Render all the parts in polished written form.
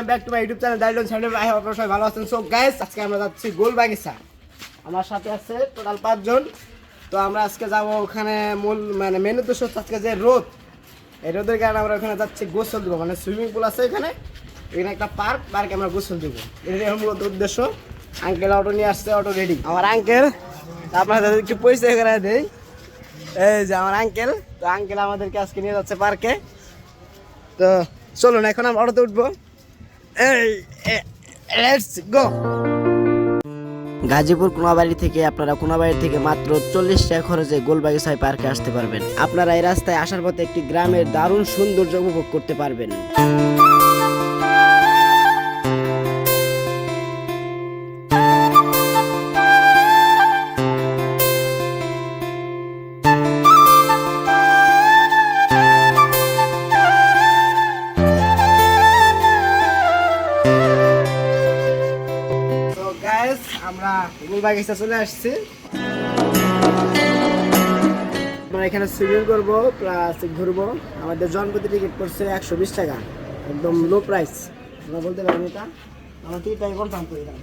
Back to my YouTube channel Dylan channel. I hope আপনারা সবাই ভালো আছেন। সো গাইস, আজকে আমরা যাচ্ছি গোলবাগিচা। আমার সাথে আছে টোটাল 5 জন। তো আমরা আজকে যাব ওখানে মূল মানে মেন উদ্দেশ্য হচ্ছে আজকে যে রোদ, এই রোদের কারণে আমরা ওখানে যাচ্ছি গোসল দেবো। মানে সুইমিং পুল আছে এখানে একটা পার্কে আমরা গোসল দেবো, এটাই মূলত উদ্দেশ্য। আঙ্কেল অটো নিয়ে আসছে, অটো রেডি। আমার আঙ্কেল আপনাদের একটু পরিচয় করে দেই, এই যে আমার আঙ্কেল। তো আঙ্কেল আমাদেরকে আজকে নিয়ে যাচ্ছে পার্কে। তো চলুন এখন আমরা অটোতে উঠবো। এই লেটস গো। গাজীপুর কোনাবাড়ি থেকে আপনারা কোনাবাড়ি থেকে মাত্র 40 টাকা খরচে গোলবাগিচায় পার্কে আসতে পারবেন। আপনারা এই রাস্তায় আসার পথে একটি গ্রামের দারুণ সৌন্দর্য উপভোগ করতে পারবেন। আমরা গোলবাগিচা চলে আসছি। আমরা এখানে সুইমিং করবো প্লাস ঘুরবো। আমাদের জনপ্রতি টিকিট পড়ছে 120 টাকা, একদম লো প্রাইস। আমরা বলতে পারেন এটা আমার টিকিটটাই কনফার্ম করে দিলাম।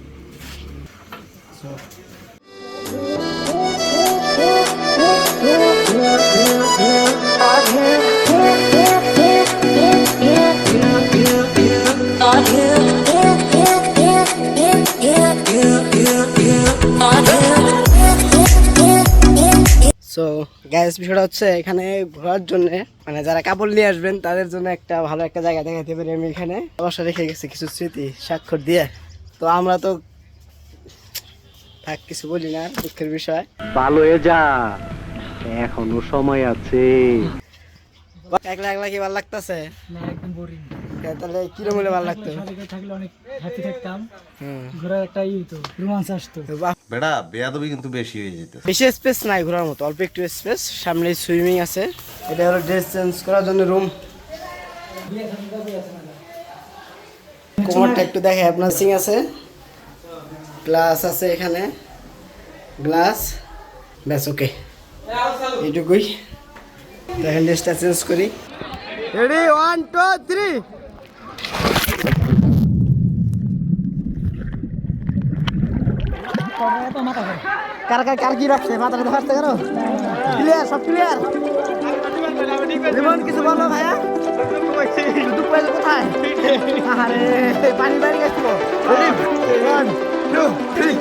সো গ্যাস বিষয়টা হচ্ছে এখানে ঘোরার জন্য মানে যারা কাপড় নিয়ে আসবেন তাদের জন্য একটা ভালো একটা জায়গা দেখাতে পারি আমি। এখানে অবশ্য রেখে গেছি কিছু স্মৃতি স্বাক্ষর দিয়ে। তো আমরা তো থাক কিছু বলি না, দুঃখের বিষয়। ভালো হয়ে যা, এখনো সময় আছে। একলা একলা কি ভালো লাগতেছে না, একদম বোরিং। তাহলে কিরকম হলে ভালো লাগতো? সাথে থাকলে অনেক হ্যাপি থাকতাম, ঘোরার একটা রোমাঞ্চ আসতো। বেটা বেয়াদবি কিন্তু বেশি হয়ে যেত। বেশি স্পেস নাই ঘোরার মতো, অল্প একটু স্পেস। সামনে সুইমিং আছে, এটা হলো ড্রেস চেঞ্জ করার জন্য রুম। কোমরটা একটু দেখে আপনার সিং আছে, গ্লাস আছে এখানে, গ্লাস। ব্যাস ওকে, এইটুকুই। দেখেন ড্রেসটা চেঞ্জ করি। রেডি 1 2 3। কার কি রাখছে মাথা কথা ফাটতে করো। ক্লিয়ার, সব ক্লিয়ার। রিমন কিছু বলো ভাইয়া, দুঃখ পাইছো কোথায়? আরে পানি বাড়ি গেছিল। রেডি 1 2 3।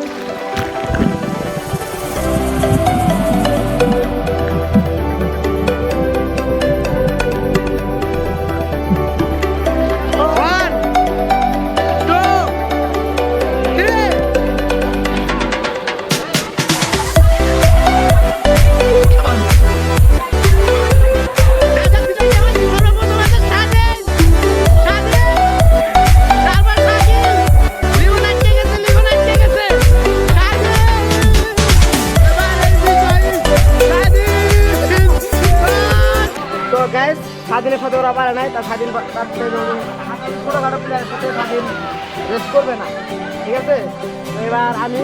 স্বাধীনের সাথে ওরা পারে নাই, তার স্বাধীন ছোটখাটো প্লেয়ারের সাথে স্বাধীন রেস্ট করবে না, ঠিক আছে? এবার আমি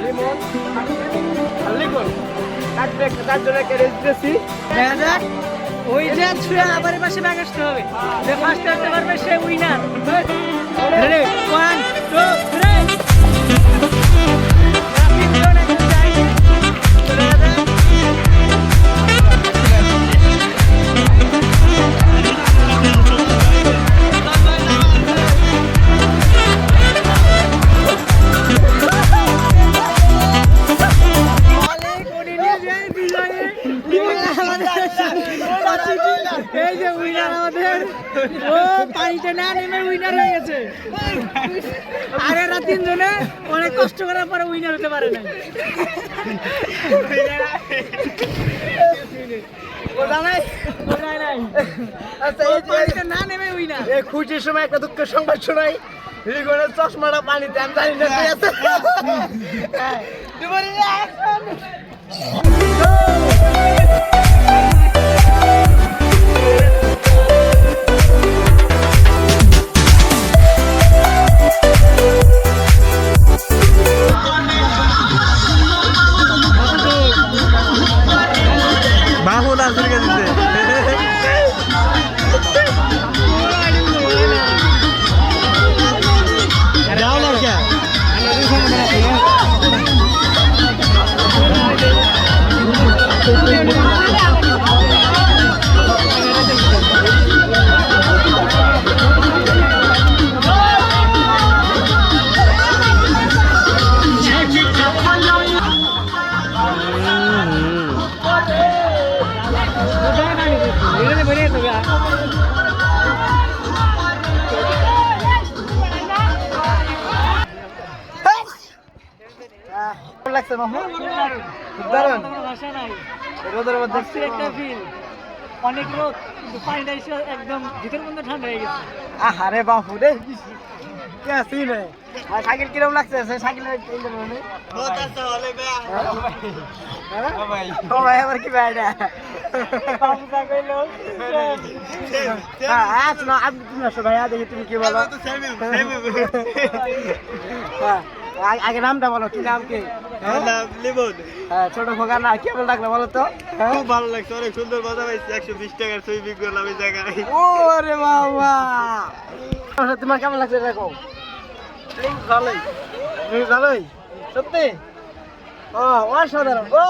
রিমন আর লিখন তার জন্য একটা রেস্ট দিয়েছি। ওই যে ছুঁয়ে আবার পাশে ব্যাগ আসতে হবে, যে ফার্স্ট করতে পারবে সে উইনার। রেডি 1 2 3। এই যে উইনার আমাদের, ও পানিতে না নেমে উইনার হয়ে গেছে। আর এরা তিনজনে অনেক কষ্ট করার পরে উইনার হতে পারে নাই। না নেমে উইনার। এই খুশির সময় একটা দুঃখের সংবাদ শোনাই। রিগনের চশমাটা পানিতে আমি জানি না ঠিক আছে। না কেমন লাগছে মামু? দারুণ। কোনো ভাষা নাই রোদের মধ্যে অস্থির একটা ফিল অনেক রোদ কিন্তু পানিটা এসে একদম ভিতর পর্যন্ত ঠান্ডা হয়ে গেছে আরে বাপু রে কে সিন রে আর সাইকেল কিরকম লাগছে সাইকেল ও ভাই আবার কি ভাই না বাবু তা কইলো আজ না আজ তুমি আসো ভাইয়া দেখি তুমি কি বলো হ্যাঁ, আগে নামটা বলো কি নাম কি হ্যাঁ ছোট খোকা না কেমন লাগলো বলো তো খুব ভালো লাগছে, অনেক সুন্দর মজা পাইছি। 120 টাকার ছবি বিক্রি করলাম এই জায়গায়। ওরে বাবা তোমার কেমন লাগছে দেখো ভালোই ভালোই সত্যি ও অসাধারণ ও